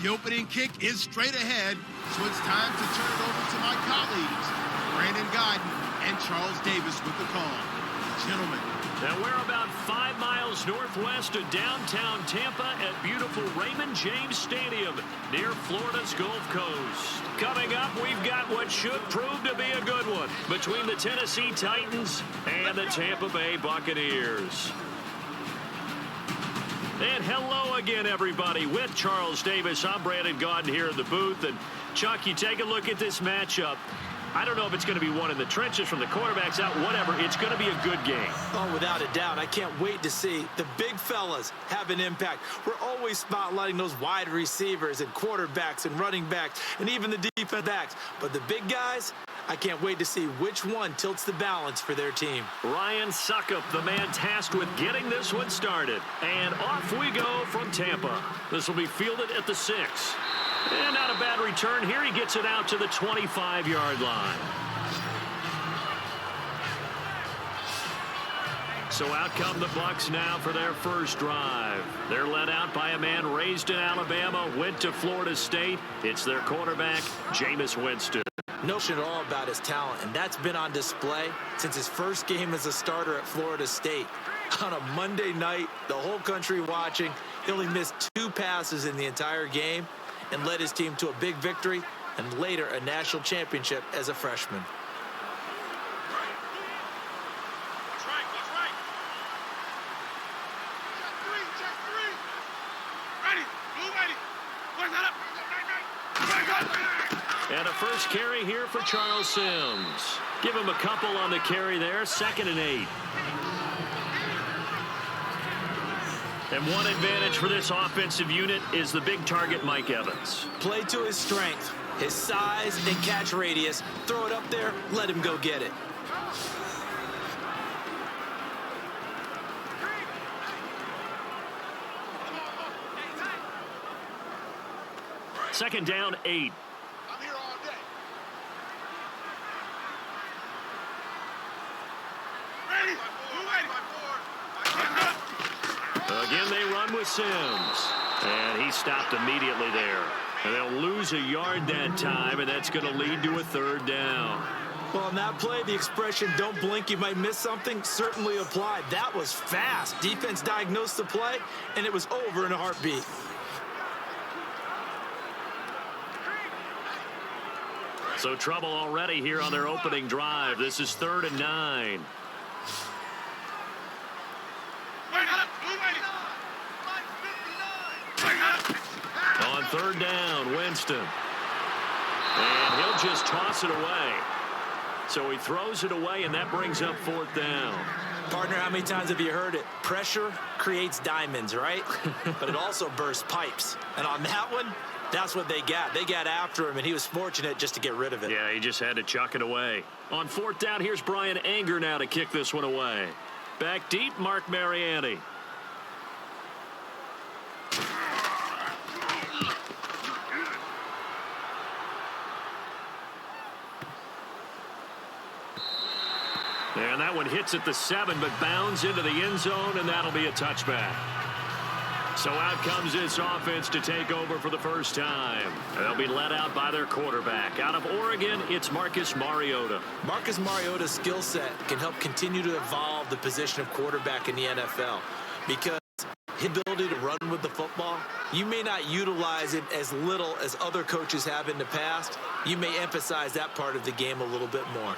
The opening kick is straight ahead, so it's time to turn it over to my colleagues, Brandon Godden and Charles Davis with the call. Gentlemen. Now we're about 5 miles northwest of downtown Tampa at beautiful Raymond James Stadium near Florida's Gulf Coast. Coming up, we've got what should prove to be a good one between the Tennessee Titans and the Tampa Bay Buccaneers. And hello again, everybody. With Charles Davis, I'm Brandon Godden here in the booth. And Chuck, you take a look at this matchup. I don't know if it's going to be one in the trenches from the quarterbacks out, whatever. It's going to be a good game. Oh, without a doubt. I can't wait to see the big fellas have an impact. We're always spotlighting those wide receivers and quarterbacks and running backs and even the defense backs. But the big guys, I can't wait to see which one tilts the balance for their team. Ryan Suckup, the man tasked with getting this one started. And off we go from Tampa. This will be fielded at the 6. And not a bad return here. He gets it out to the 25-yard line. So out come the Bucs now for their first drive. They're led out by a man raised in Alabama, went to Florida State. It's their quarterback, Jameis Winston. No question at all about his talent, and that's been on display since his first game as a starter at Florida State. On a Monday night, the whole country watching, he only missed 2 passes in the entire game and led his team to a big victory and later a national championship as a freshman. And a first carry here for Charles Sims. Give him a couple on the carry there, 2nd and 8. And one advantage for this offensive unit is the big target, Mike Evans. Play to his strength, his size and catch radius. Throw it up there, let him go get it. Second down, 8. I'm here all day. Ready? Again, they run with Sims. And he stopped immediately there. And they'll lose a yard that time, and that's going to lead to a 3rd down. Well, on that play, the expression, don't blink, you might miss something, certainly applied. That was fast. Defense diagnosed the play, and it was over in a heartbeat. So trouble already here on their opening drive. This is 3rd and 9. On 3rd down, Winston. And he'll just toss it away. So he throws it away, and that brings up 4th down. Partner, how many times have you heard it? Pressure creates diamonds, right? But it also bursts pipes. And on that one, that's what they got. They got after him, and he was fortunate just to get rid of it. Yeah, he just had to chuck it away. On 4th down, here's Brian Anger now to kick this one away. Back deep, Mark Mariani. And that one hits at the 7, but bounds into the end zone, and that'll be a touchback. So out comes this offense to take over for the first time. They'll be led out by their quarterback. Out of Oregon, it's Marcus Mariota. Marcus Mariota's skill set can help continue to evolve the position of quarterback in the NFL because his ability to run with the football, you may not utilize it as little as other coaches have in the past. You may emphasize that part of the game a little bit more.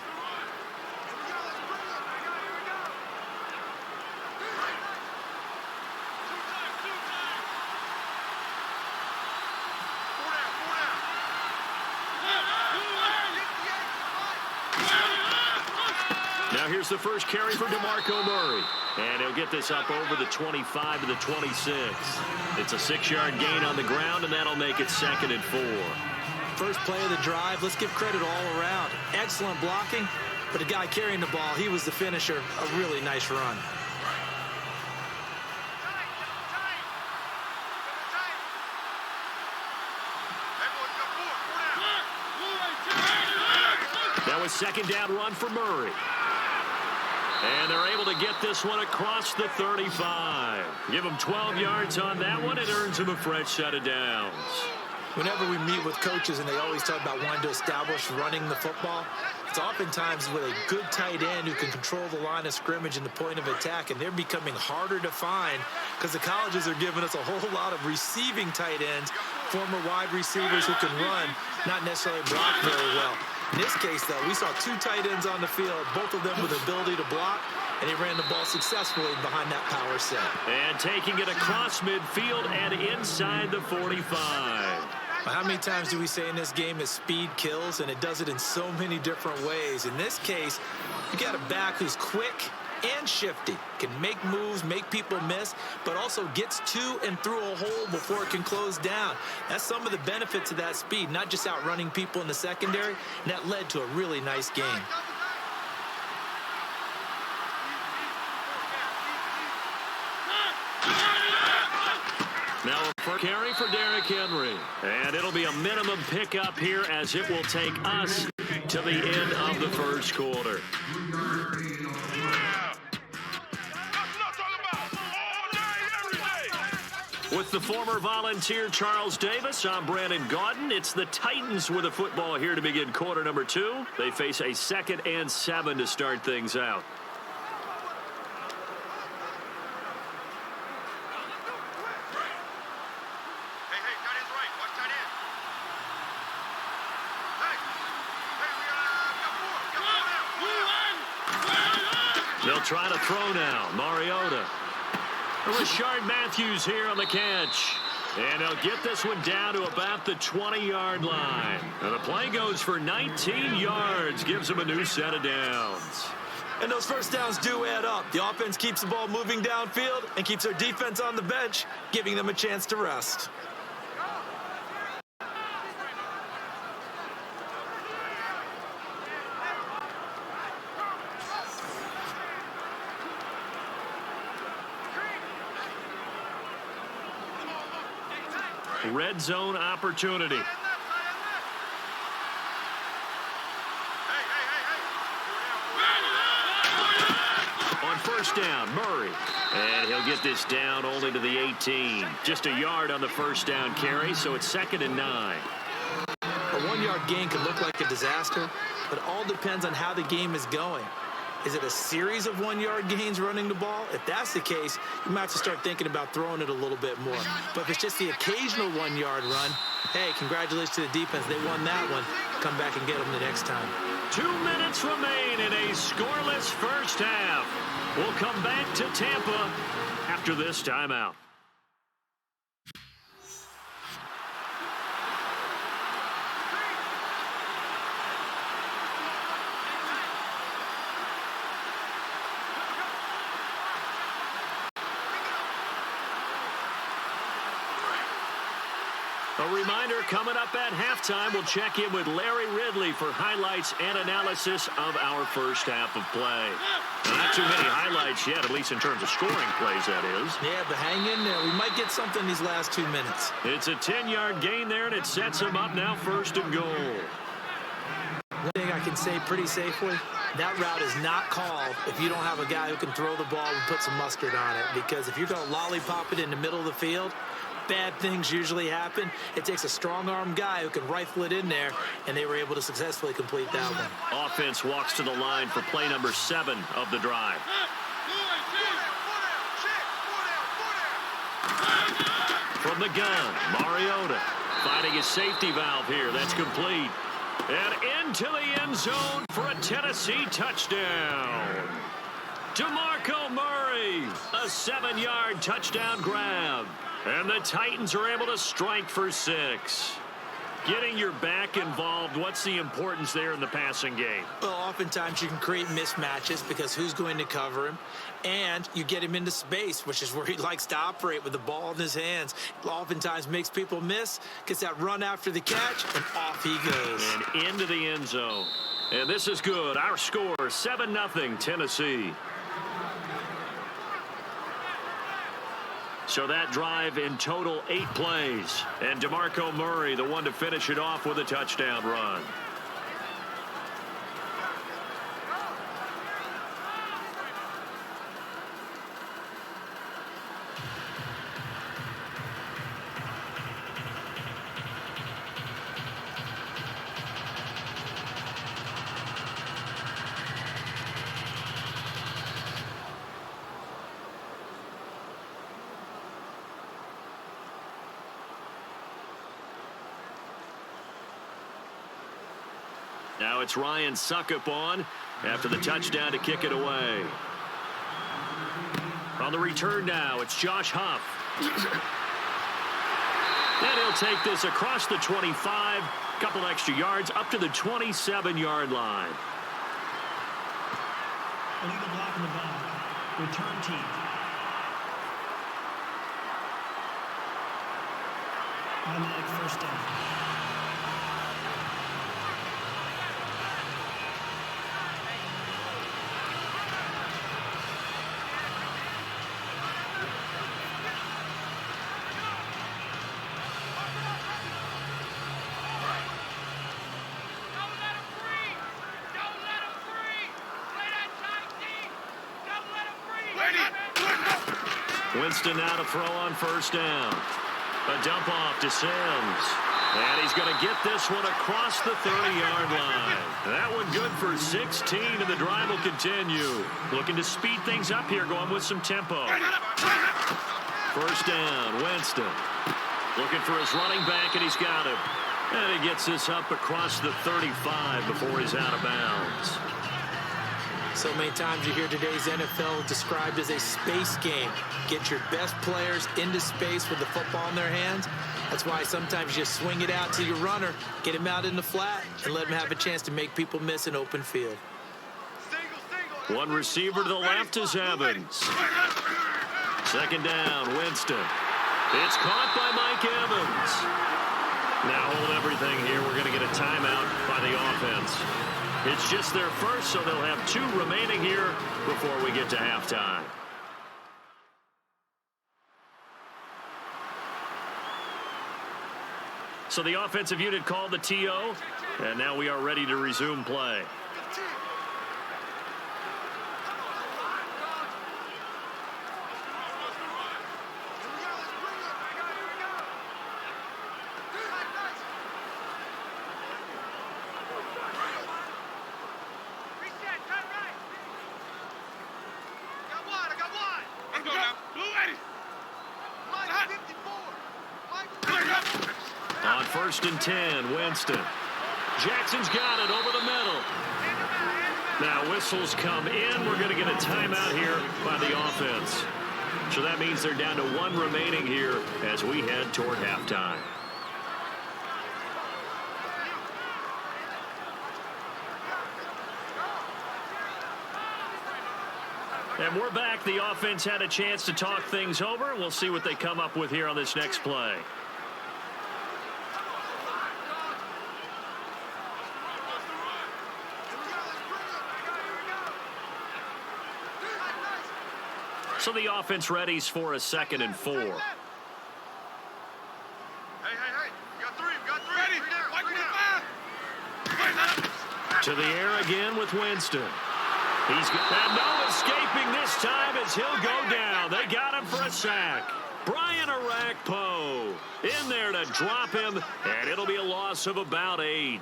Now here's the first carry for DeMarco Murray. And he'll get this up over the 25 to the 26. It's a 6-yard gain on the ground, and that'll make it 2nd and 4. First play of the drive, let's give credit all around. Excellent blocking, but the guy carrying the ball, he was the finisher. A really nice run. That was 2nd down run for Murray. And they're able to get this one across the 35. Give him 12 yards on that one. It earns him a fresh set of downs. Whenever we meet with coaches and they always talk about wanting to establish running the football, it's oftentimes with a good tight end who can control the line of scrimmage and the point of attack, and they're becoming harder to find because the colleges are giving us a whole lot of receiving tight ends, former wide receivers who can run, not necessarily block very well. In this case, though, we saw two tight ends on the field, both of them with the ability to block, and he ran the ball successfully behind that power set. And taking it across midfield and inside the 45. How many times do we say in this game is speed kills, and it does it in so many different ways. In this case, you got a back who's quick and shifty, can make moves, make people miss, but also gets to and through a hole before it can close down. That's some of the benefits of that speed, not just outrunning people in the secondary, and that led to a really nice game. Now a first carry for Derrick Henry. And it'll be a minimum pickup here as it will take us to the end of the first quarter. With the former Volunteer Charles Davis, I'm Brandon Gaudin. It's the Titans with the football here to begin quarter number 2. They face a 2nd and 7 to start things out. They'll try to throw now. Mariota. Rashard Matthews here on the catch. And they'll get this one down to about the 20-yard line. And the play goes for 19 yards. Gives them a new set of downs. And those first downs do add up. The offense keeps the ball moving downfield and keeps their defense on the bench, giving them a chance to rest. Red zone opportunity. On first down, Murray. And he'll get this down only to the 18. Just a yard on the first down carry, so it's 2nd and 9. A 1-yard gain can look like a disaster, but it all depends on how the game is going. Is it a series of 1-yard gains running the ball? If that's the case, you might have to start thinking about throwing it a little bit more. But if it's just the occasional 1-yard run, hey, congratulations to the defense. They won that one. Come back and get them the next time. 2 minutes remain in a scoreless first half. We'll come back to Tampa after this timeout. A reminder, coming up at halftime, we'll check in with Larry Ridley for highlights and analysis of our first half of play. Not too many highlights yet, at least in terms of scoring plays, that is. Yeah, but hang in there. We might get something these last 2 minutes. It's a 10-yard gain there, and it sets him up now 1st and goal. One thing I can say pretty safely, that route is not called if you don't have a guy who can throw the ball and put some mustard on it. Because if you're going to lollipop it in the middle of the field, bad things usually happen. It takes a strong-arm guy who can rifle it in there, and they were able to successfully complete that one. Offense walks to the line for play number 7 of the drive. From the gun, Mariota finding his safety valve here. That's complete. And into the end zone for a Tennessee touchdown. DeMarco Murray, a 7-yard touchdown grab. And the Titans are able to strike for 6. Getting your back involved, what's the importance there in the passing game? Well, oftentimes you can create mismatches because who's going to cover him? And you get him into space, which is where he likes to operate with the ball in his hands. Oftentimes makes people miss, gets that run after the catch, and off he goes. And into the end zone. And this is good. Our score, 7-0 Tennessee. So that drive in total 8 plays. And DeMarco Murray, the one to finish it off with a touchdown run. Now it's Ryan Suckup on after the touchdown to kick it away. On the return now, it's Josh Huff. And he'll take this across the 25, couple extra yards up to the 27-yard line. Illegal block in the ball. Return team. Automatic first down. Winston now to throw on first down. A dump off to Sims. And he's going to get this one across the 30-yard line. That one good for 16, and the drive will continue. Looking to speed things up here, going with some tempo. First down, Winston. Looking for his running back, and he's got him. And he gets this up across the 35 before he's out of bounds. So many times you hear today's NFL described as a space game. Get your best players into space with the football in their hands. That's why sometimes you swing it out to your runner, get him out in the flat, and let him have a chance to make people miss an open field. One receiver to the left is Evans. Second down, Winston. It's caught by Mike Evans. Now hold everything here. We're going to get a timeout by the offense. It's just their first, so they'll have 2 remaining here before we get to halftime. So the offensive unit called the TO, and now we are ready to resume play. On first and 10, Winston. Jackson's got it over the middle. Now whistles come in. We're going to get a timeout here by the offense. So that means they're down to 1 remaining here as we head toward halftime. And we're back. The offense had a chance to talk things over. We'll see what they come up with here on this next play. So the offense readies for a 2nd and 4. Hey, you got 3. To the air again with Winston. He's got no escaping this time as he'll go down. They got him for a sack. Brian Arakpo in there to drop him, and it'll be a loss of about 8.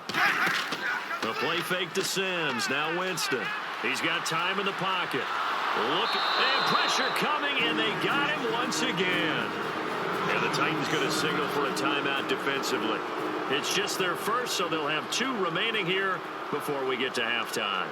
The play fake to Sims. Now Winston. He's got time in the pocket. Look, and pressure coming, and they got him once again. And the Titans going to signal for a timeout defensively. It's just their first, so they'll have 2 remaining here before we get to halftime.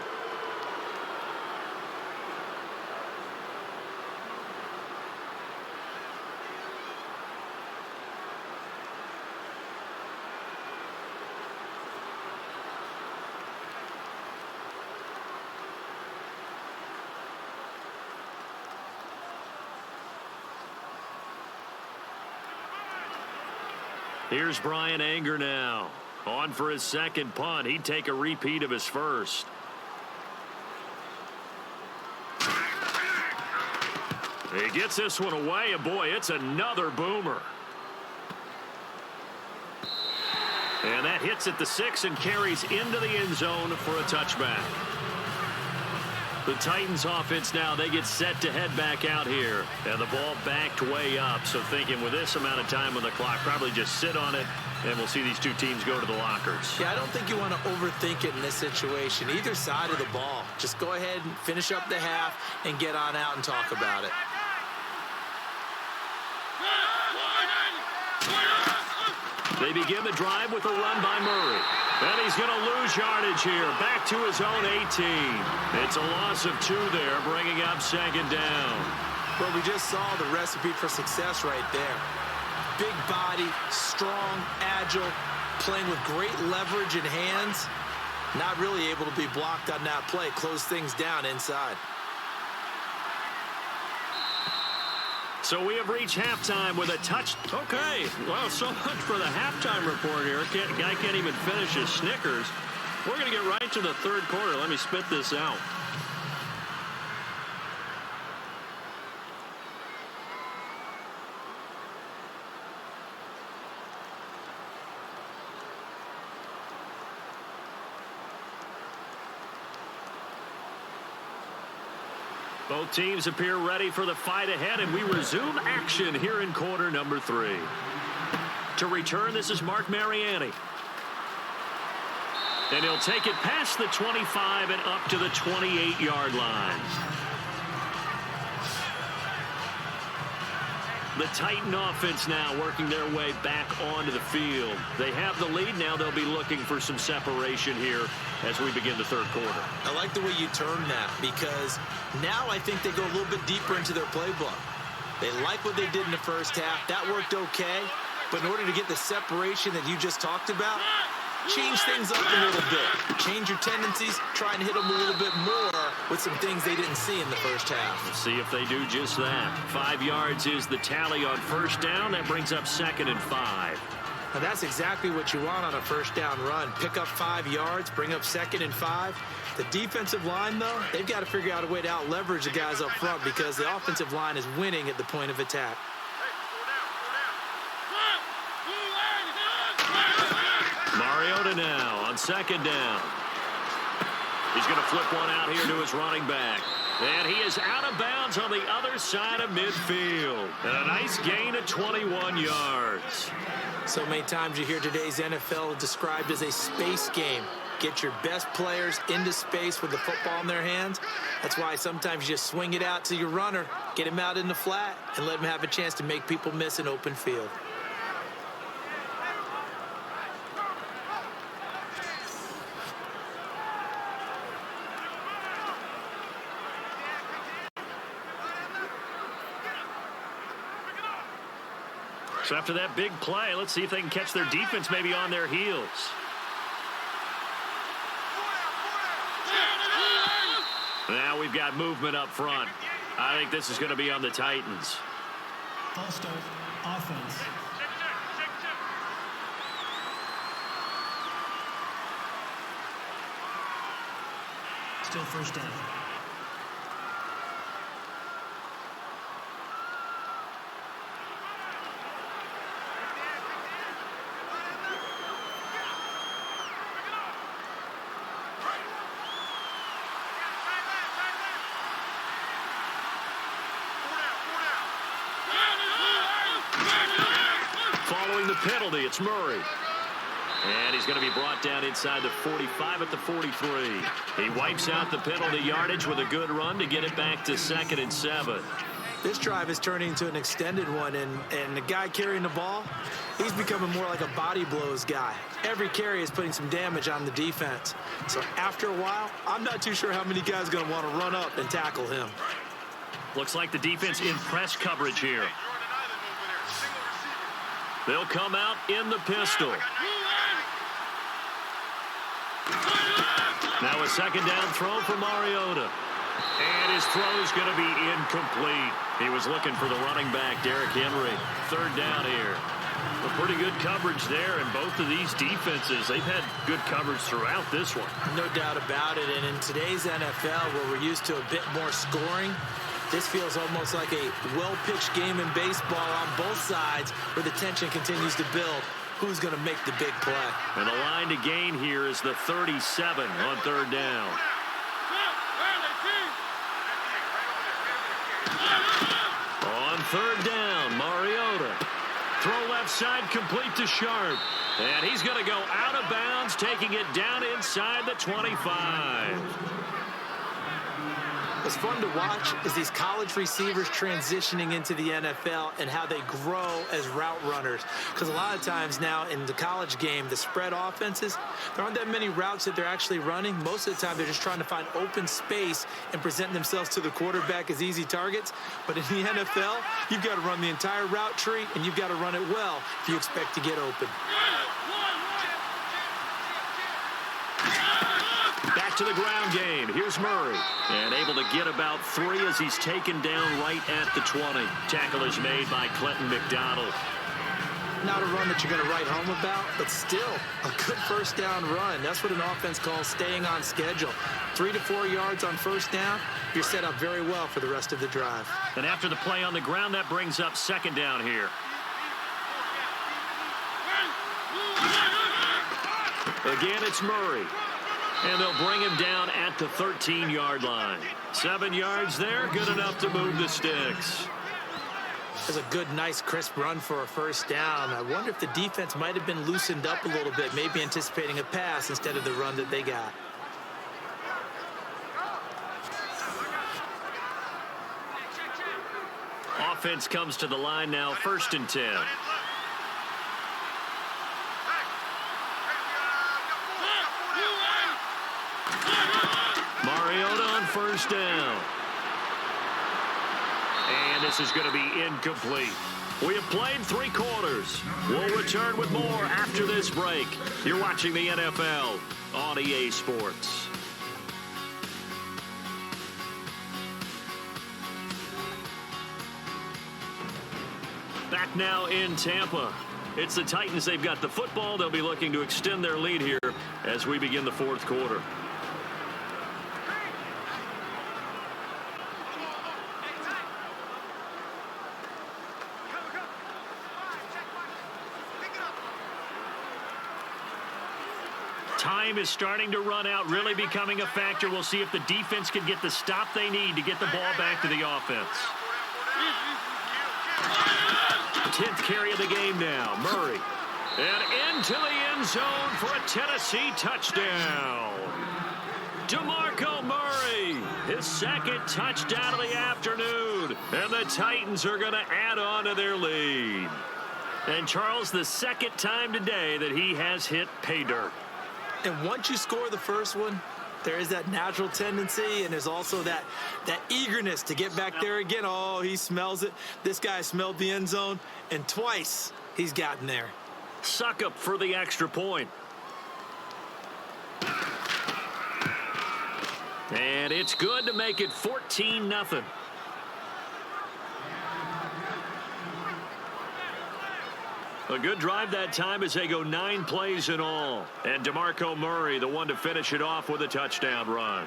Here's Brian Anger now. On for his 2nd punt. He'd take a repeat of his first. He gets this one away, and boy, it's another boomer. And that hits at the 6 and carries into the end zone for a touchback. The Titans offense now, they get set to head back out here. And the ball backed way up. So thinking with this amount of time on the clock, probably just sit on it, and we'll see these 2 teams go to the lockers. Yeah, I don't think you want to overthink it in this situation. Either side of the ball. Just go ahead and finish up the half and get on out and talk about it. They begin the drive with a run by Murray. And he's going to lose yardage here. Back to his own 18. It's a loss of 2 there, bringing up second down. Well, we just saw the recipe for success right there. Big body, strong, agile, playing with great leverage in hands. Not really able to be blocked on that play. Close things down inside. So we have reached halftime with a touch. Okay, well, so much for the halftime report here. Guy can't even finish his Snickers. We're going to get right to the third quarter. Let me spit this out. Both teams appear ready for the fight ahead, and we resume action here in quarter number 3. To return, this is Mark Mariani. And he'll take it past the 25 and up to the 28-yard line. The Titan offense now working their way back onto the field. They have the lead now. They'll be looking for some separation here as we begin the third quarter. I like the way you term that, because now I think they go a little bit deeper into their playbook. They like what they did in the first half. That worked okay. But in order to get the separation that you just talked about, change things up a little bit. Change your tendencies. Try and hit them a little bit more with some things they didn't see in the first half. We'll see if they do just that. 5 yards is the tally on first down. That brings up 2nd and 5. Now that's exactly what you want on a first down run. Pick up 5 yards, bring up 2nd and 5. The defensive line, though, they've got to figure out a way to out-leverage the guys up front because the offensive line is winning at the point of attack. Mariota now on 2nd down. He's going to flip one out here to his running back. And he is out of bounds on the other side of midfield. And a nice gain of 21 yards. So many times you hear today's NFL described as a space game. Get your best players into space with the football in their hands. That's why sometimes you just swing it out to your runner, get him out in the flat, and let him have a chance to make people miss an open field. So after that big play, let's see if they can catch their defense maybe on their heels. Now we've got movement up front. I think this is going to be on the Titans. False start, offense. Still first down. Following the penalty, it's Murray. And he's going to be brought down inside the 45 at the 43. He wipes out the penalty yardage with a good run to get it back to 2nd and 7. This drive is turning into an extended one, and the guy carrying the ball, he's becoming more like a body blows guy. Every carry is putting some damage on the defense. So after a while, I'm not too sure how many guys are going to want to run up and tackle him. Looks like the defense in press coverage here. They'll come out in the pistol. Now a 2nd down throw for Mariota. And his throw is going to be incomplete. He was looking for the running back, Derrick Henry. 3rd down here. A pretty good coverage there, and both of these defenses, they've had good coverage throughout this one. No doubt about it, and in today's NFL, where we're used to a bit more scoring, this feels almost like a well-pitched game in baseball on both sides where the tension continues to build. Who's going to make the big play? And the line to gain here is the 37 on 3rd down. On 3rd down, Mariota. Throw left side complete to Sharp. And he's going to go out of bounds, taking it down inside the 25. What's fun to watch is these college receivers transitioning into the NFL and how they grow as route runners. Because a lot of times now in the college game, the spread offenses, there aren't that many routes that they're actually running. Most of the time, they're just trying to find open space and present themselves to the quarterback as easy targets. But in the NFL, you've got to run the entire route tree, and you've got to run it well if you expect to get open. Back to the ground game. Here's Murray. And able to get about 3 as he's taken down right at the 20. Tackle is made by Clinton McDonald. Not a run that you're going to write home about, but still a good first down run. That's what an offense calls staying on schedule. 3 to 4 yards on first down, you're set up very well for the rest of the drive. And after the play on the ground, that brings up second down here. Again, it's Murray. And they'll bring him down at the 13-yard line. 7 yards there, good enough to move the sticks. That's a good, nice, crisp run for a first down. I wonder if the defense might have been loosened up a little bit, maybe anticipating a pass instead of the run that they got. Offense comes to the line now, 1st and 10. Mariota on first down. And this is going to be incomplete. We have played 3 quarters. We'll return with more after this break. You're watching the NFL on EA Sports. Back now in Tampa. It's the Titans. They've got the football. They'll be looking to extend their lead here as we begin the 4th quarter. Time is starting to run out, really becoming a factor. We'll see if the defense can get the stop they need to get the ball back to the offense. 10th carry of the game now, Murray. And into the end zone for a Tennessee touchdown. DeMarco Murray, his 2nd touchdown of the afternoon. And the Titans are going to add on to their lead. And Charles, the 2nd time today that he has hit pay dirt. And once you score the first one, there is that natural tendency, and there's also that eagerness to get back there again. Oh, he smells it. This guy smelled the end zone, and twice he's gotten there. Suck up for the extra point. And it's good to make it 14-0. A good drive that time as they go 9 plays in all. And DeMarco Murray, the one to finish it off with a touchdown run.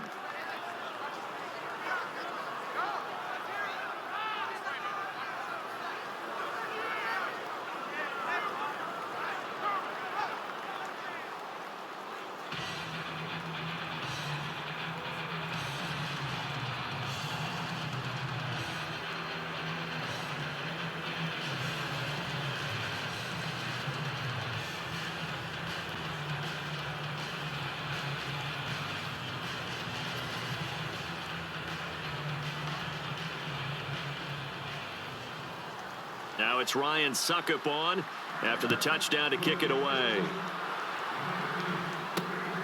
Now it's Ryan Suckup on after the touchdown to kick it away.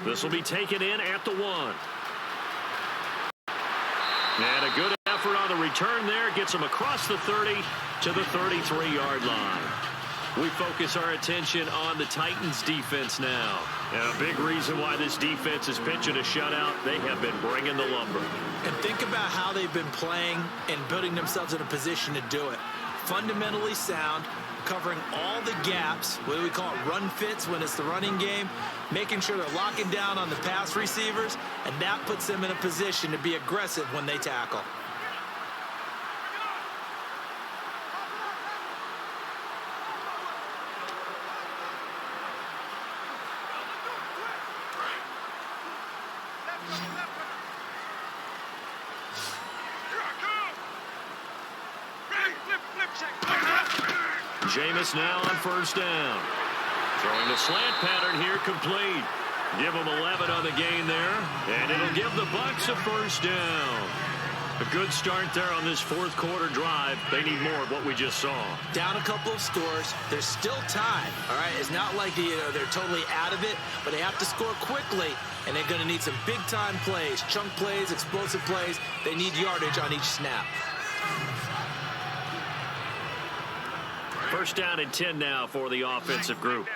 This will be taken in at the 1. And a good effort on the return there. Gets him across the 30 to the 33-yard line. We focus our attention on the Titans defense now. And a big reason why this defense is pitching a shutout, they have been bringing the lumber. And think about how they've been playing and putting themselves in a position to do it. Fundamentally sound, covering all the gaps, what do we call it, run fits when it's the running game, making sure they're locking down on the pass receivers, and that puts them in a position to be aggressive when they tackle. Jameis now on first down. Throwing the slant pattern here, complete. Give them 11 on the gain there, and it'll give the Bucs a first down. A good start there on this fourth quarter drive. They need more of what we just saw. Down a couple of scores. There's still time. All right, it's not like they're totally out of it, but they have to score quickly, and they're going to need some big-time plays, chunk plays, explosive plays. They need yardage on each snap. First down and 10 now for the offensive group.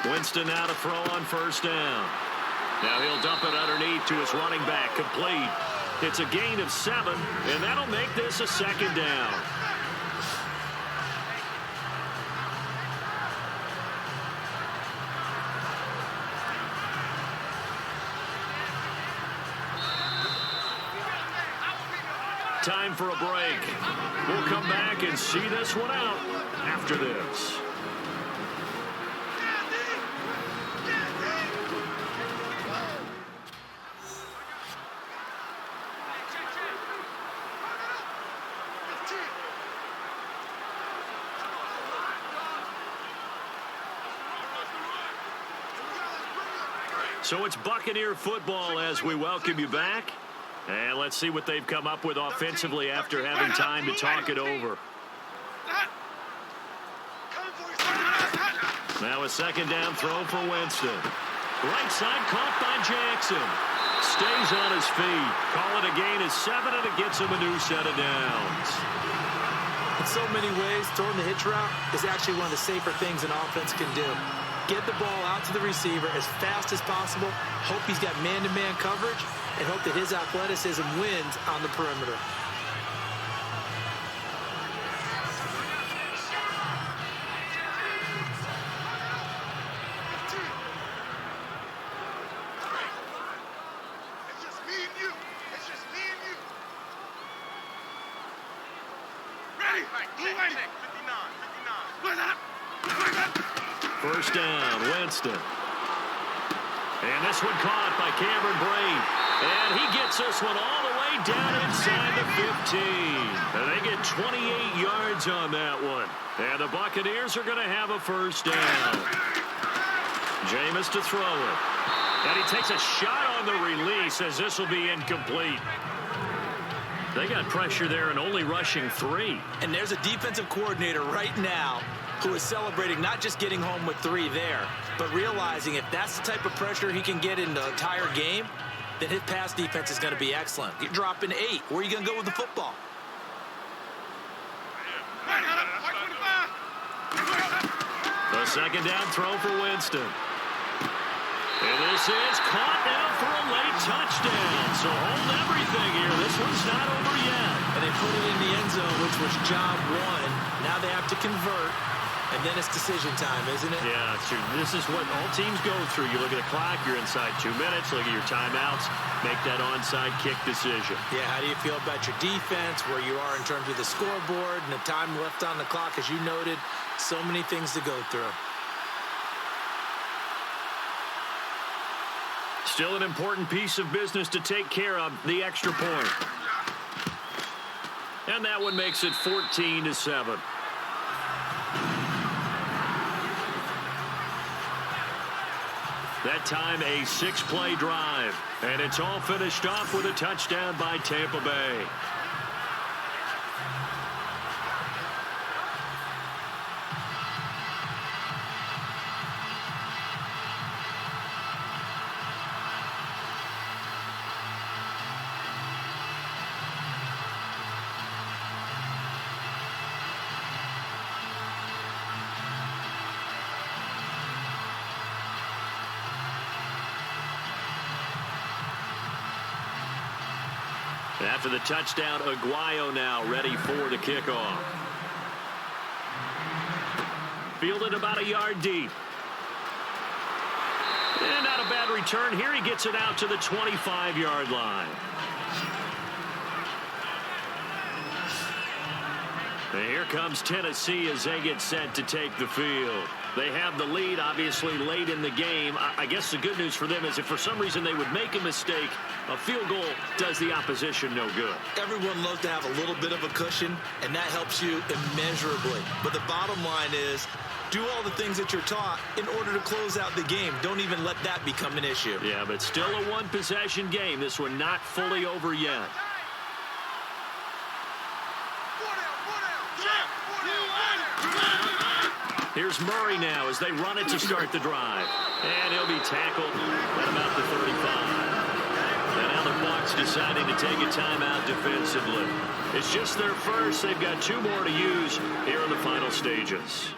Winston now to throw on first down. Now he'll dump it underneath to his running back. Complete. It's a gain of 7, and that'll make this a second down. Time for a break. We'll come back and see this one out after this. So it's Buccaneer football as we welcome you back. And let's see what they've come up with offensively after having time to talk it over. Now a second down throw for Winston. Right side caught by Jackson. Stays on his feet. Call it a gain of 7, and it gets him a new set of downs. In so many ways, throwing the hitch route is actually one of the safer things an offense can do. Get the ball out to the receiver as fast as possible, hope he's got man-to-man coverage, and hope that his athleticism wins on the perimeter. First down, Winston. And this one caught by Cameron Brate. And he gets this one all the way down inside the 15. And they get 28 yards on that one. And the Buccaneers are going to have a first down. Jameis to throw it. And he takes a shot on the release as this will be incomplete. They got pressure there and only rushing 3. And there's a defensive coordinator right now who is celebrating not just getting home with 3 there, but realizing if that's the type of pressure he can get in the entire game, then his pass defense is going to be excellent. You're dropping 8. Where are you going to go with the football? The second down throw for Winston. And this is caught now for a late touchdown. So hold everything here. This one's not over yet. And they put it in the end zone, which was job 1. Now they have to convert. And then it's decision time, isn't it? Yeah, this is what all teams go through. You look at the clock, you're inside 2 minutes, look at your timeouts, make that onside kick decision. Yeah, how do you feel about your defense, where you are in terms of the scoreboard and the time left on the clock, as you noted, so many things to go through. Still an important piece of business to take care of, the extra point. And that one makes it 14-7. That time a 6-play drive. And it's all finished off with a touchdown by Tampa Bay. After the touchdown, Aguayo now ready for the kickoff. Fielded about a yard deep. And not a bad return here. He gets it out to the 25-yard line. And here comes Tennessee as they get set to take the field. They have the lead, obviously, late in the game. I guess the good news for them is if for some reason they would make a mistake, a field goal does the opposition no good. Everyone loves to have a little bit of a cushion, and that helps you immeasurably. But the bottom line is Do all the things that you're taught in order to close out the game. Don't even let that become an issue. Yeah, but still a one-possession game. This one not fully over yet. Here's Murray now as they run it to start the drive. And he'll be tackled at about the 35. And now the Bucs deciding to take a timeout defensively. It's just their first. They've got 2 more to use here in the final stages.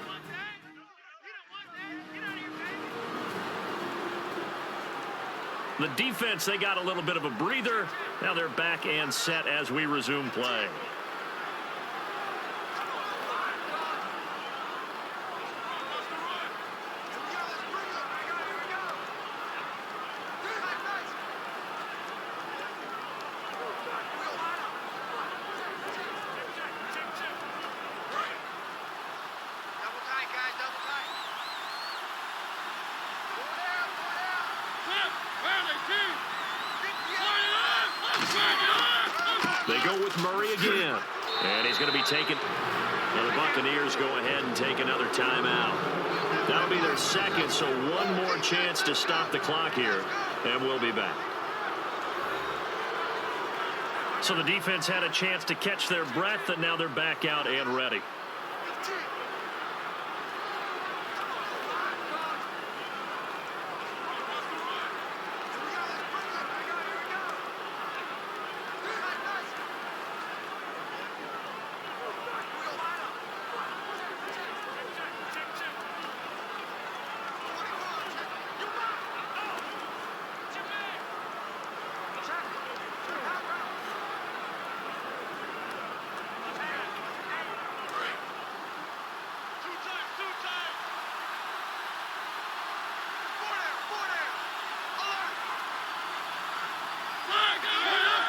The defense, they got a little bit of a breather. Now they're back and set as we resume play. They go with Murray again. And he's going to be taken. And the Buccaneers go ahead and take another timeout. That'll be their second, so one more chance to stop the clock here. And we'll be back. So the defense had a chance to catch their breath, and now they're back out and ready.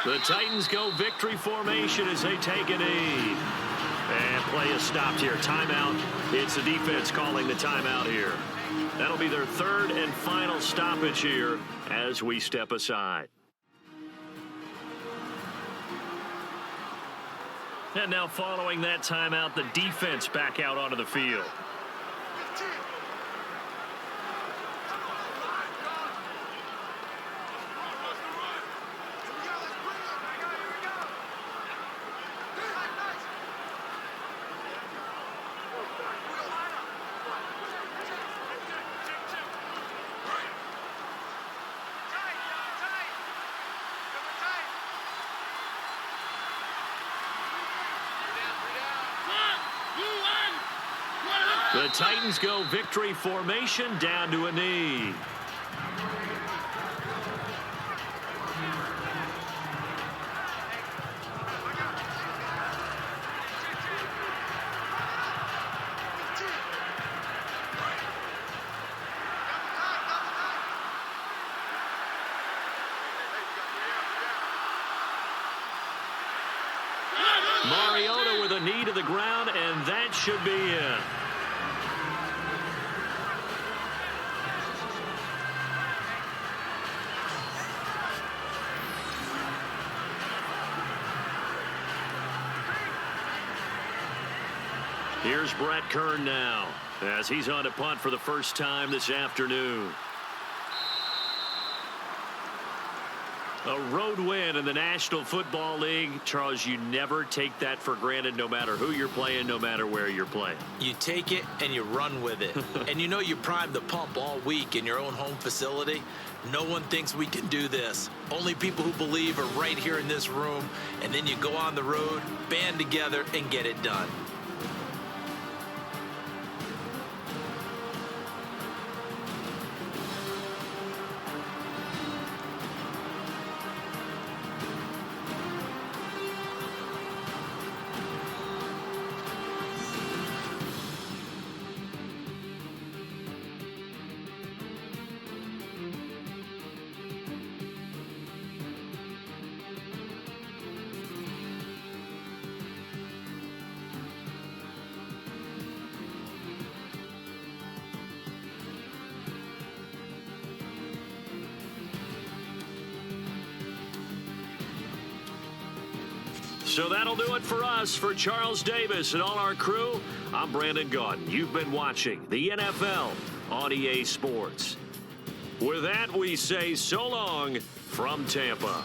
The Titans go victory formation as they take a knee. And play is stopped here. Timeout. It's the defense calling the timeout here. That'll be their third and final stoppage here as we step aside. And now following that timeout, the defense back out onto the field. The Titans go victory formation down to a knee. Mariota with a knee to the ground, and that should be in. Here's Brett Kern now as he's on to punt for the first time this afternoon. A road win in the National Football League. Charles, you never take that for granted no matter who you're playing, no matter where you're playing. You take it and you run with it. And you know you primed the pump all week in your own home facility. No one thinks we can do this. Only people who believe are right here in this room. And then you go on the road, band together, and get it done. So that'll do it for us. For Charles Davis and all our crew, I'm Brandon Gaudin. You've been watching the NFL on EA Sports. With that, we say so long from Tampa.